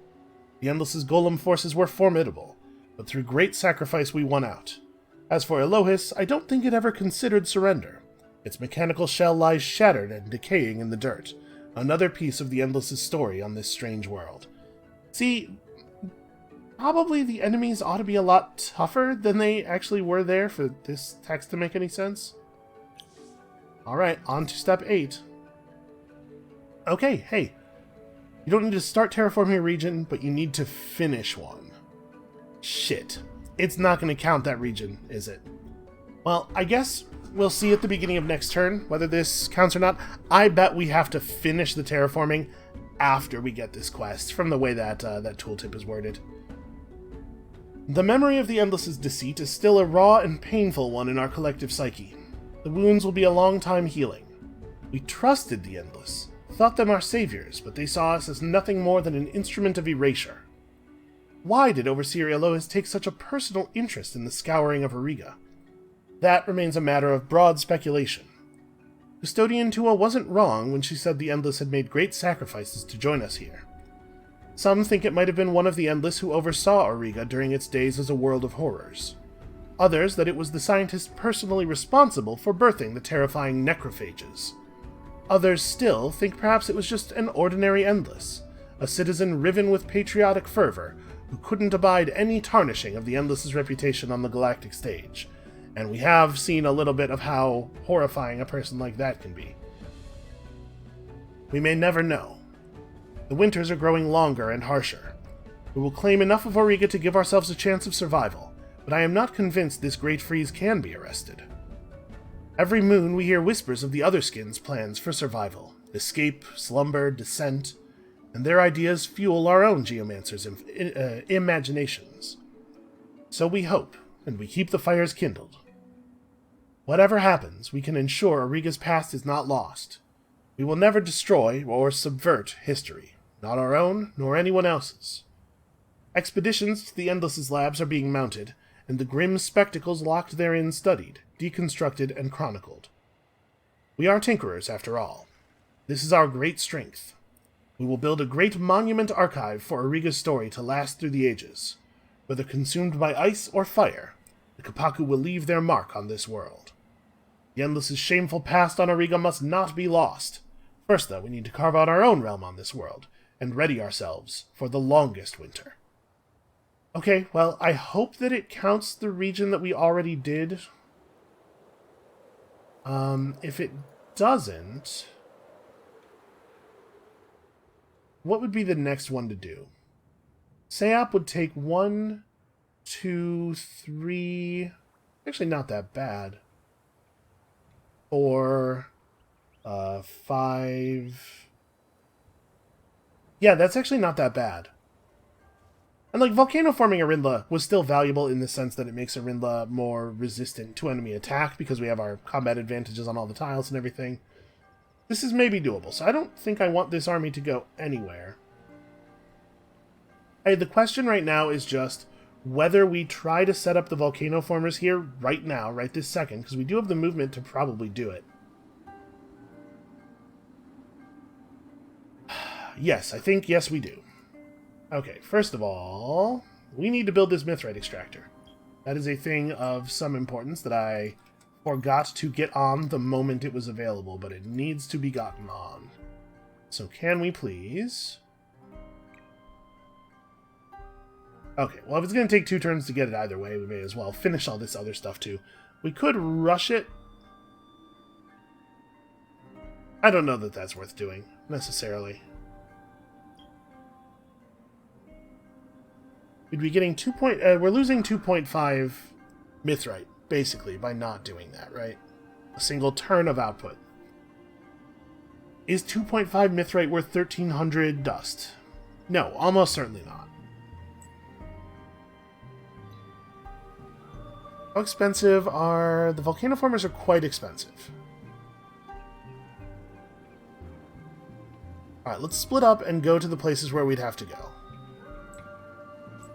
The Endless's golem forces were formidable, but through great sacrifice we won out. As for Elohis, I don't think it ever considered surrender. Its mechanical shell lies shattered and decaying in the dirt, another piece of the Endless's story on this strange world. See, probably the enemies ought to be a lot tougher than they actually were there for this text to make any sense. Alright, on to step 8. Okay, hey. You don't need to start terraforming a region, but you need to finish one. Shit. It's not going to count that region, is it? Well, I guess we'll see at the beginning of next turn whether this counts or not. I bet we have to finish the terraforming after we get this quest, from the way that that tooltip is worded. The memory of the Endless's deceit is still a raw and painful one in our collective psyche. The wounds will be a long time healing. We trusted the Endless, thought them our saviors, but they saw us as nothing more than an instrument of erasure. Why did Overseer Elohis take such a personal interest in the scouring of Auriga? That remains a matter of broad speculation. Custodian Tua wasn't wrong when she said the Endless had made great sacrifices to join us here. Some think it might have been one of the Endless who oversaw Auriga during its days as a world of horrors. Others that it was the scientist personally responsible for birthing the terrifying necrophages. Others still think perhaps it was just an ordinary Endless, a citizen riven with patriotic fervor, who couldn't abide any tarnishing of the Endless's reputation on the galactic stage, and we have seen a little bit of how horrifying a person like that can be. We may never know. The winters are growing longer and harsher. We will claim enough of Auriga to give ourselves a chance of survival, but I am not convinced this great freeze can be arrested. Every moon we hear whispers of the other skins' plans for survival, escape, slumber, descent, and their ideas fuel our own geomancers' imaginations. So we hope, and we keep the fires kindled. Whatever happens, we can ensure Auriga's past is not lost. We will never destroy or subvert history, not our own nor anyone else's. Expeditions to the Endless's labs are being mounted, and the grim spectacles locked therein studied, deconstructed, and chronicled. We are tinkerers, after all. This is our great strength. We will build a great monument archive for Auriga's story to last through the ages. Whether consumed by ice or fire, the Kapaku will leave their mark on this world. The Endless's shameful past on Auriga must not be lost. First, though, we need to carve out our own realm on this world, and ready ourselves for the longest winter. Okay, well, I hope that it counts the region that we already did. If it doesn't, what would be the next one to do? Sayap would take 1, 2, 3... Actually, not that bad. 4, 5... Yeah, that's actually not that bad. And, like, volcano forming Arindla was still valuable in the sense that it makes Arindla more resistant to enemy attack because we have our combat advantages on all the tiles and everything. This is maybe doable, so I don't think I want this army to go anywhere. Hey, the question right now is just whether we try to set up the volcano formers here right now, right this second, because we do have the movement to probably do it. Yes, I think yes we do. Okay, first of all, we need to build this mithrite extractor. That is a thing of some importance that I forgot to get on the moment it was available, but it needs to be gotten on. So can we please... Okay, well, if it's going to take 2 turns to get it either way, we may as well finish all this other stuff too. We could rush it. I don't know that that's worth doing, necessarily. We'd be getting we're losing 2.5 mithrite, basically, by not doing that, right? A single turn of output. Is 2.5 mithrite worth 1,300 dust? No, almost certainly not. How expensive are... The volcano formers are quite expensive. Alright, let's split up and go to the places where we'd have to go.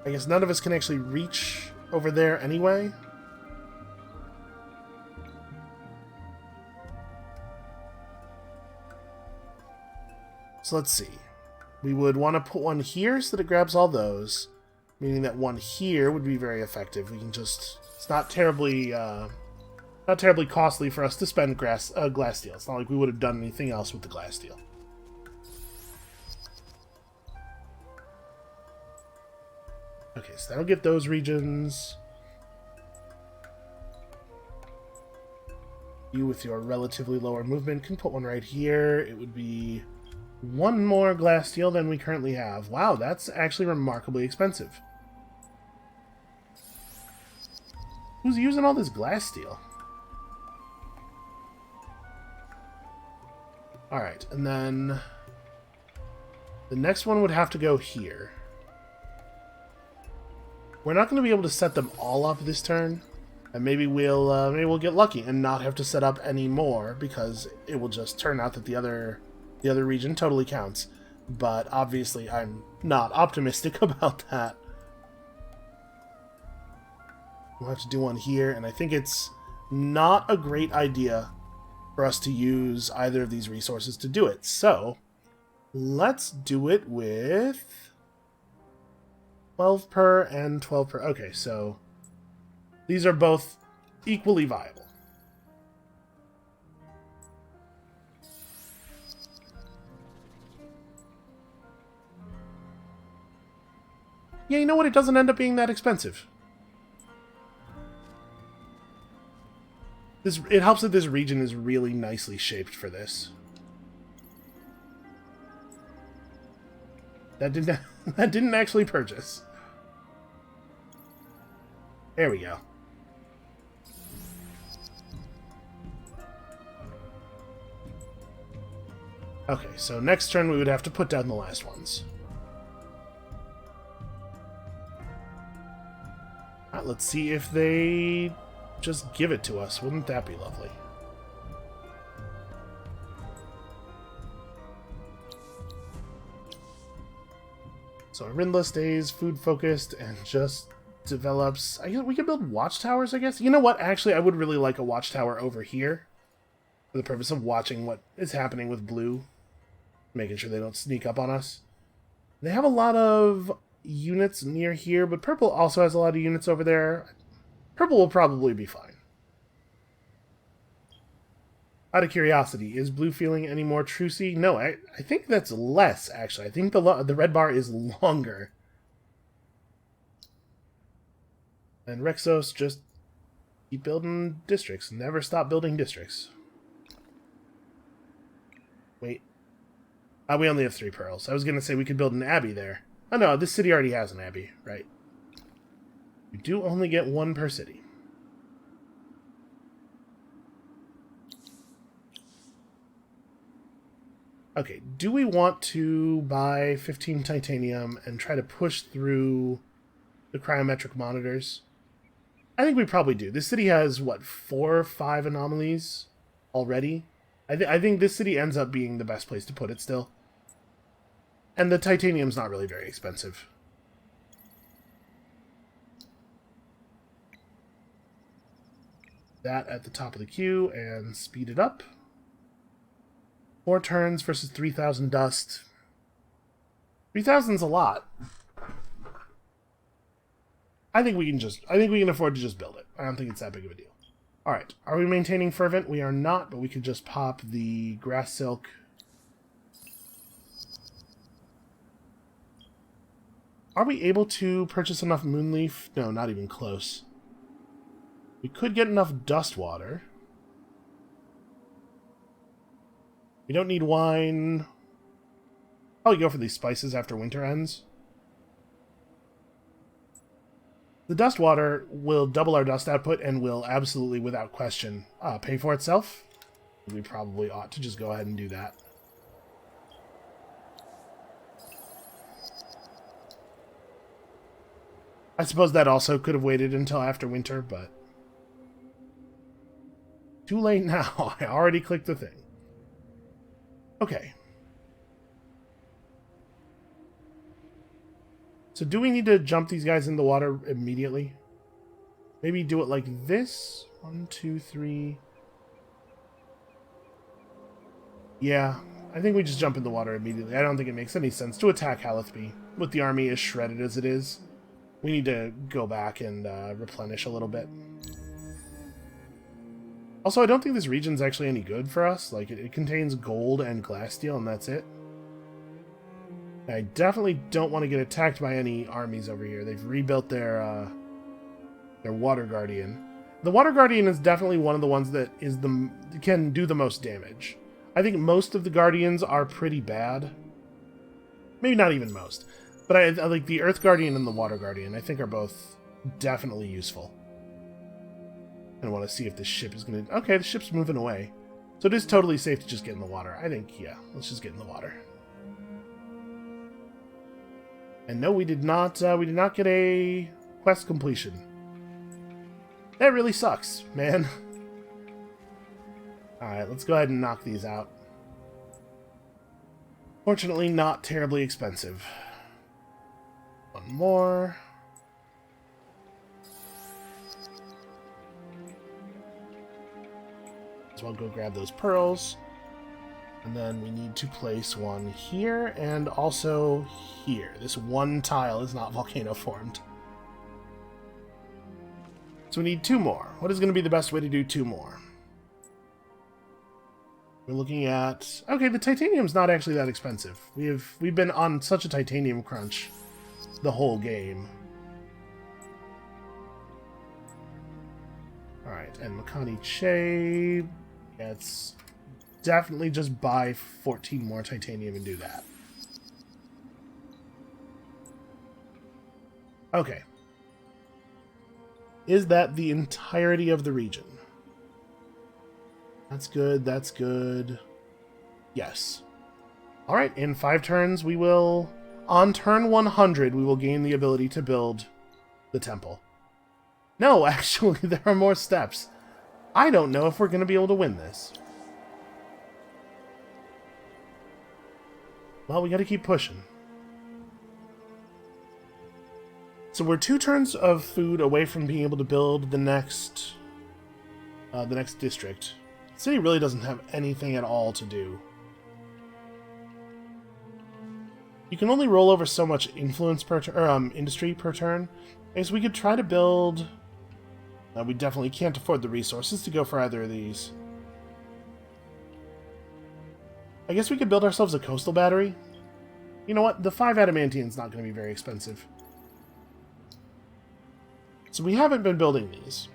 I guess none of us can actually reach over there anyway. So let's see. We would want to put one here so that it grabs all those, meaning that one here would be very effective. We can just... It's not terribly costly for us to spend glass steel. It's not like we would have done anything else with the glass steel. Okay, so that'll get those regions. You, with your relatively lower movement, can put one right here. It would be one more glass steel than we currently have. Wow, that's actually remarkably expensive. Who's using all this glass steel? Alright, and then the next one would have to go here. We're not going to be able to set them all up this turn, and maybe we'll get lucky and not have to set up any more, because it will just turn out that the other region totally counts. But obviously I'm not optimistic about that. We'll have to do one here, and I think it's not a great idea for us to use either of these resources to do it. So let's do it with 12 per and 12 per. Okay, so these are both equally viable. Yeah, you know what? It doesn't end up being that expensive. It helps that this region is really nicely shaped for this. That didn't actually purchase. There we go. Okay, so next turn we would have to put down the last ones. Alright, let's see if they just give it to us. Wouldn't that be lovely? So Arindla stays food-focused and just develops... we can build watchtowers, I guess? You know what? Actually, I would really like a watchtower over here for the purpose of watching what is happening with blue. Making sure they don't sneak up on us. They have a lot of units near here, but purple also has a lot of units over there. Purple will probably be fine. Out of curiosity, is blue feeling any more trucy? No, I think that's less, actually. I think the red bar is longer. And Rexos just keep building districts. Never stop building districts. Wait. We only have 3 pearls. I was going to say we could build an abbey there. Oh no, this city already has an abbey, right? We do only get 1 per city. Okay, do we want to buy 15 titanium and try to push through the cryometric monitors? I think we probably do. This city has, what, 4 or 5 anomalies already? I think this city ends up being the best place to put it still. And the titanium's not really very expensive. That at the top of the queue and speed it up. 4 turns versus 3,000 dust. 3,000's a lot. I think we can afford to just build it. I don't think it's that big of a deal. Alright, are we maintaining fervent? We are not, but we could just pop the grass silk. Are we able to purchase enough moonleaf? No, not even close. We could get enough dust water. We don't need wine. Probably go for these spices after winter ends. The dust water will double our dust output and will absolutely, without question, pay for itself. We probably ought to just go ahead and do that. I suppose that also could have waited until after winter, but... too late now. I already clicked the thing. Okay. So do we need to jump these guys in the water immediately? Maybe do it like this? 1, 2, 3... Yeah, I think we just jump in the water immediately. I don't think it makes any sense to attack Halathby with the army as shredded as it is. We need to go back and replenish a little bit. Also, I don't think this region's actually any good for us. Like, it contains gold and glass steel, and that's it. I definitely don't want to get attacked by any armies over here. They've rebuilt their Water Guardian. The Water Guardian is definitely one of the ones that can do the most damage. I think most of the Guardians are pretty bad. Maybe not even most. But I like the Earth Guardian and the Water Guardian, I think are both definitely useful. I want to see if this ship is going to... Okay, the ship's moving away. So it is totally safe to just get in the water. I think, yeah, let's just get in the water. And no, we did not get a quest completion. That really sucks, man. Alright, let's go ahead and knock these out. Fortunately, not terribly expensive. One more. So I'll go grab those pearls. And then we need to place one here and also here. This one tile is not volcano formed. So we need 2 more. What is going to be the best way to do 2 more? We're looking at... Okay, the titanium's not actually that expensive. We've been on such a titanium crunch the whole game. Alright, and Makani Che... Let's definitely just buy 14 more titanium and do that. Okay. Is that the entirety of the region? That's good, that's good. Yes. Alright, in 5 turns we will... On turn 100, we will gain the ability to build the temple. No, actually, there are more steps. I don't know if we're going to be able to win this. Well, we got to keep pushing. So we're 2 turns of food away from being able to build the next district. The city really doesn't have anything at all to do. You can only roll over so much influence per industry per turn. I guess we could try to build... we definitely can't afford the resources to go for either of these. I guess we could build ourselves a coastal battery. You know what? The 5 adamantium's not going to be very expensive. So we haven't been building these.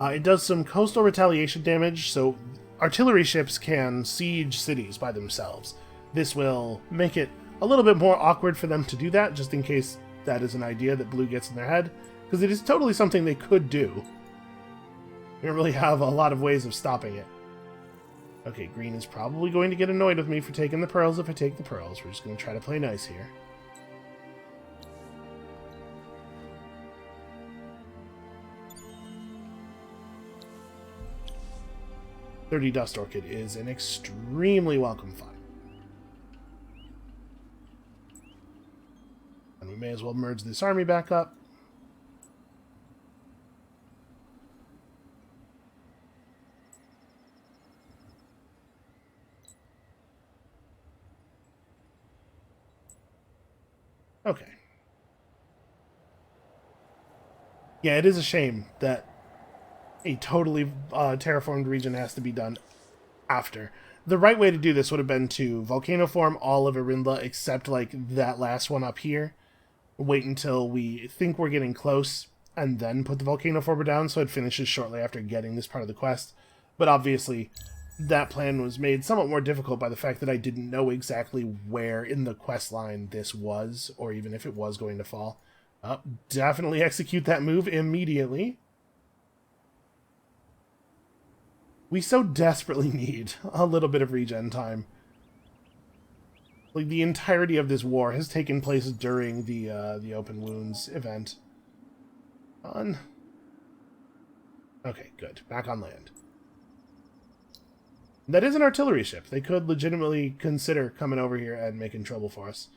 It does some coastal retaliation damage, so artillery ships can siege cities by themselves. This will make it a little bit more awkward for them to do that, just in case that is an idea that Blue gets in their head. Because it is totally something they could do. We don't really have a lot of ways of stopping it. Okay, green is probably going to get annoyed with me for taking the pearls if I take the pearls. We're just going to try to play nice here. $30 Dust Orchid is an extremely welcome find. And we may as well merge this army back up. Okay. Yeah, it is a shame that a totally terraformed region has to be done after. The right way to do this would have been to volcano form all of Arindla except like that last one up here. Wait until we think we're getting close and then put the volcano former down so it finishes shortly after getting this part of the quest. But obviously that plan was made somewhat more difficult by the fact that I didn't know exactly where in the quest line this was, or even if it was going to fall. Definitely execute that move immediately. We so desperately need a little bit of regen time. Like, the entirety of this war has taken place during the Open Wounds event. Okay, good. Back on land. That is an artillery ship. They could legitimately consider coming over here and making trouble for us.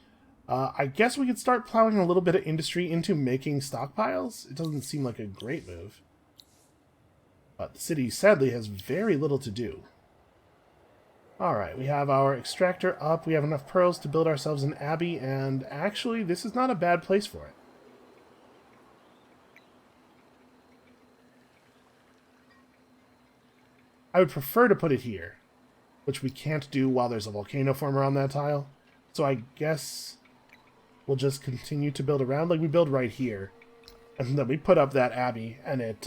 I guess we could start plowing a little bit of industry into making stockpiles. It doesn't seem like a great move. But the city, sadly, has very little to do. Alright, we have our extractor up. We have enough pearls to build ourselves an abbey, and actually, this is not a bad place for it. I would prefer to put it here, which we can't do while there's a volcano former on that tile. So I guess we'll just continue to build around. Like, we build right here, and then we put up that abbey, and it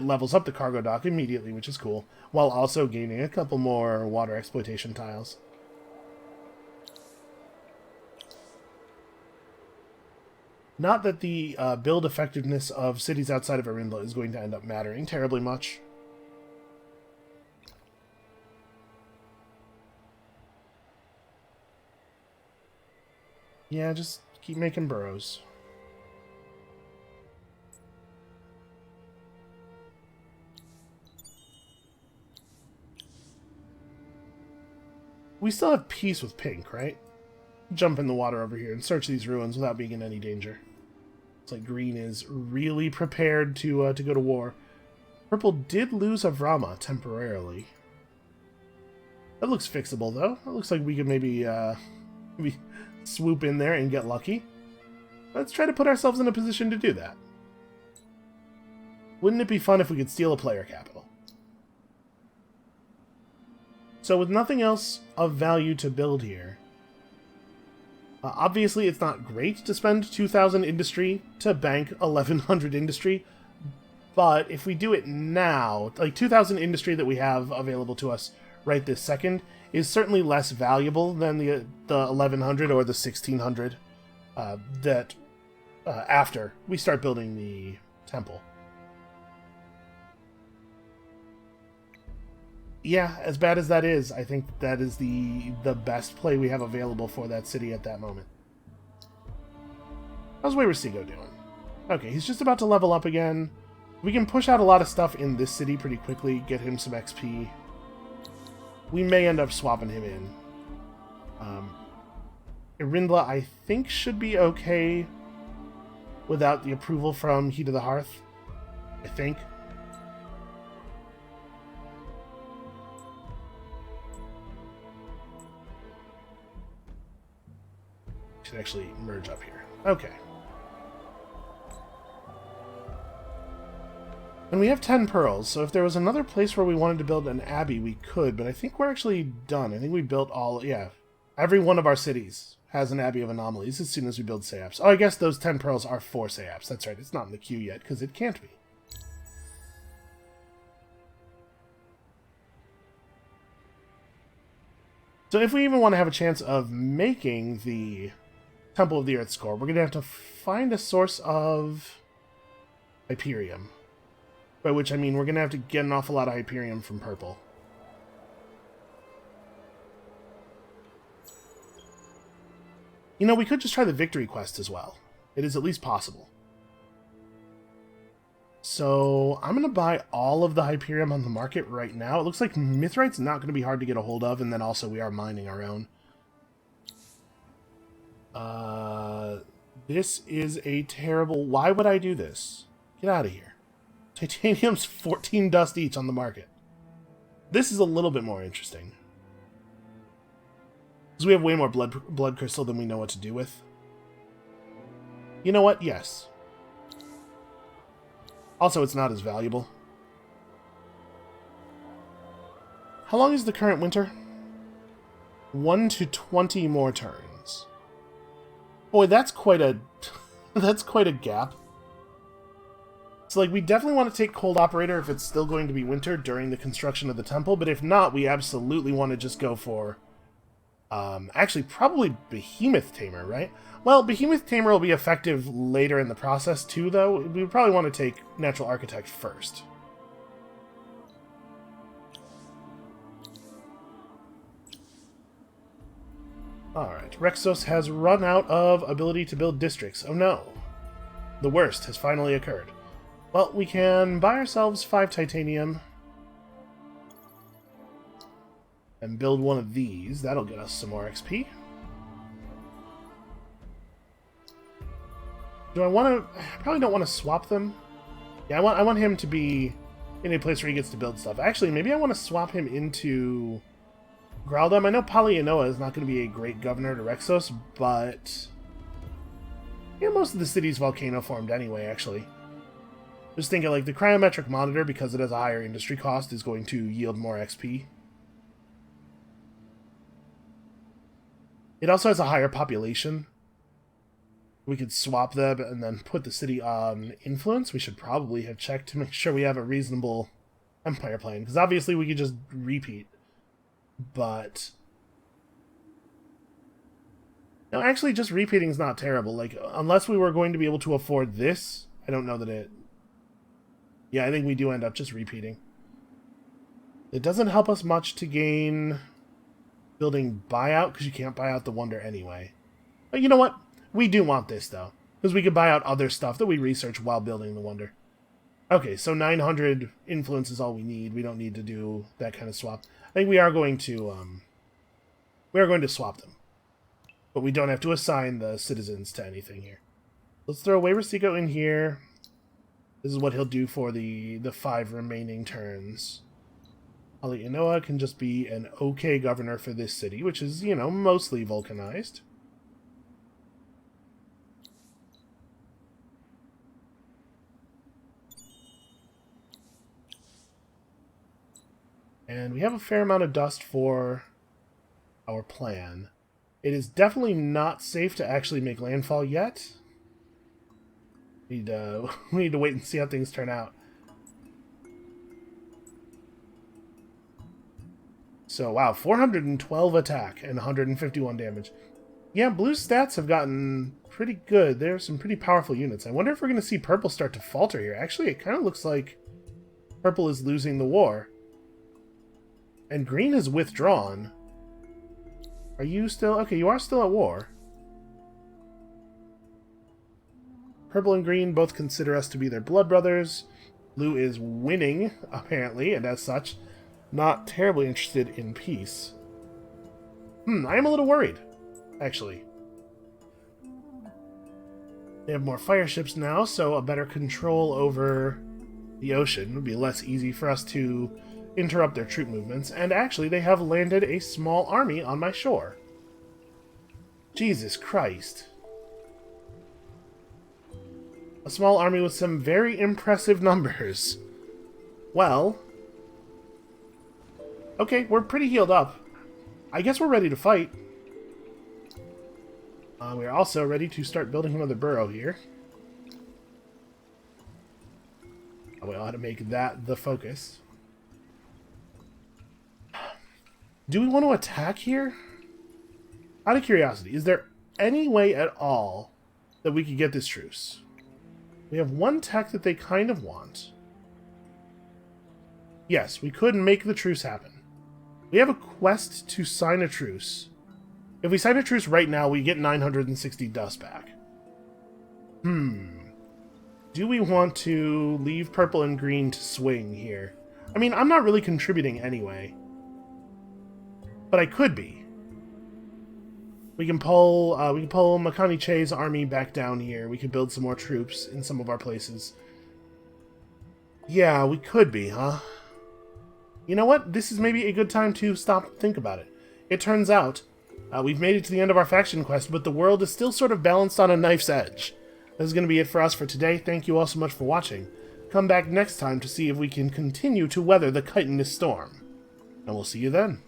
levels up the cargo dock immediately, which is cool, while also gaining a couple more water exploitation tiles. Not that the build effectiveness of cities outside of Arindla is going to end up mattering terribly much. Yeah, just keep making burrows. We still have peace with pink, right? Jump in the water over here and search these ruins without being in any danger. It's like green is really prepared to go to war. Purple did lose Avrama temporarily. That looks fixable, though. It looks like we could maybe swoop in there and get lucky. Let's try to put ourselves in a position to do that. Wouldn't it be fun if we could steal a player capital? So with nothing else of value to build here, obviously it's not great to spend 2,000 industry to bank 1,100 industry, but if we do it now, like 2,000 industry that we have available to us right this second is certainly less valuable than the 1,100 or the 1,600 that after we start building the temple. Yeah, as bad as that is, I think that is the best play we have available for that city at that moment. How's Wayresigo doing? Okay, he's just about to level up again. We can push out a lot of stuff in this city pretty quickly, get him some XP. We may end up swapping him in. Arindla, I think, should be okay without the approval from Heat of the Hearth. I think. Should actually merge up here. Okay. And we have 10 pearls, so if there was another place where we wanted to build an abbey, we could, but I think we're actually done. I think we built all, yeah. Every one of our cities has an abbey of anomalies as soon as we build Sayaps. Oh, I guess those 10 pearls are for Sayaps. That's right, it's not in the queue yet, because it can't be. So if we even want to have a chance of making the Temple of the Earth score, we're going to have to find a source of Hyperium. By which I mean we're going to have to get an awful lot of Hyperium from purple. You know, we could just try the victory quest as well. It is at least possible. So I'm going to buy all of the Hyperium on the market right now. It looks like Mithrite's not going to be hard to get a hold of, and then also we are mining our own. This is a terrible... Why would I do this? Get out of here. Titanium's 14 dust each on the market. This is a little bit more interesting. Because we have way more blood crystal than we know what to do with. You know what? Yes. Also, it's not as valuable. How long is the current winter? 1 to 20 more turns. Boy, that's quite a... that's quite a gap. So, like, we definitely want to take Cold Operator if it's still going to be winter during the construction of the temple, but if not, we absolutely want to just go for... actually, probably Behemoth Tamer, right? Well, Behemoth Tamer will be effective later in the process, too, though. We would probably want to take Natural Architect first. Alright, Rexos has run out of ability to build districts. Oh no. The worst has finally occurred. Well, we can buy ourselves 5 titanium. And build one of these. That'll get us some more XP. Do I want to... I probably don't want to swap them. Yeah, I want him to be in a place where he gets to build stuff. Actually, maybe I want to swap him into Graldum, I know Polyanoa is not going to be a great governor to Rexos, but... yeah, most of the city's volcano formed anyway, actually. Just thinking, like, the cryometric monitor, because it has a higher industry cost, is going to yield more XP. It also has a higher population. We could swap them and then put the city on influence. We should probably have checked to make sure we have a reasonable empire plan, because obviously we could just repeat. But... no, actually, just repeating is not terrible. Like, unless we were going to be able to afford this, I don't know that it... yeah, I think we do end up just repeating. It doesn't help us much to gain building buyout, because you can't buy out the wonder anyway. But you know what? We do want this, though, because we could buy out other stuff that we research while building the wonder. Okay, so 900 influence is all we need. We don't need to do that kind of swap. I think we are going to swap them. But we don't have to assign the citizens to anything here. Let's throw Wayrasico in here. This is what he'll do for the 5 remaining turns. Polyanoa can just be an okay governor for this city, which is, you know, mostly vulcanized. And we have a fair amount of dust for our plan. It is definitely not safe to actually make landfall yet. We need to wait and see how things turn out. So, wow, 412 attack and 151 damage. Yeah, blue's stats have gotten pretty good. There are some pretty powerful units. I wonder if we're going to see purple start to falter here. Actually, it kind of looks like purple is losing the war. And green has withdrawn. Are you still... okay, you are still at war. Purple and green both consider us to be their blood brothers. Blue is winning, apparently, and as such, not terribly interested in peace. I am a little worried, actually. They have more fire ships now, so a better control over the ocean would be less easy for us to interrupt their troop movements, and actually they have landed a small army on my shore. Jesus Christ. A small army with some very impressive numbers. Well... okay, we're pretty healed up. I guess we're ready to fight. We're also ready to start building another burrow here. We ought to make that the focus. Do we want to attack here? Out of curiosity, is there any way at all that we could get this truce? We have one tech that they kind of want. Yes, we could make the truce happen. We have a quest to sign a truce. If we sign a truce right now, we get 960 dust back. Do we want to leave purple and green to swing here? I mean, I'm not really contributing anyway. But I could be. We can pull Makani Che's army back down here. We can build some more troops in some of our places. Yeah, we could be, huh? You know what? This is maybe a good time to stop and think about it. It turns out, we've made it to the end of our faction quest, but the world is still sort of balanced on a knife's edge. This is going to be it for us for today. Thank you all so much for watching. Come back next time to see if we can continue to weather the chitinous storm. And we'll see you then.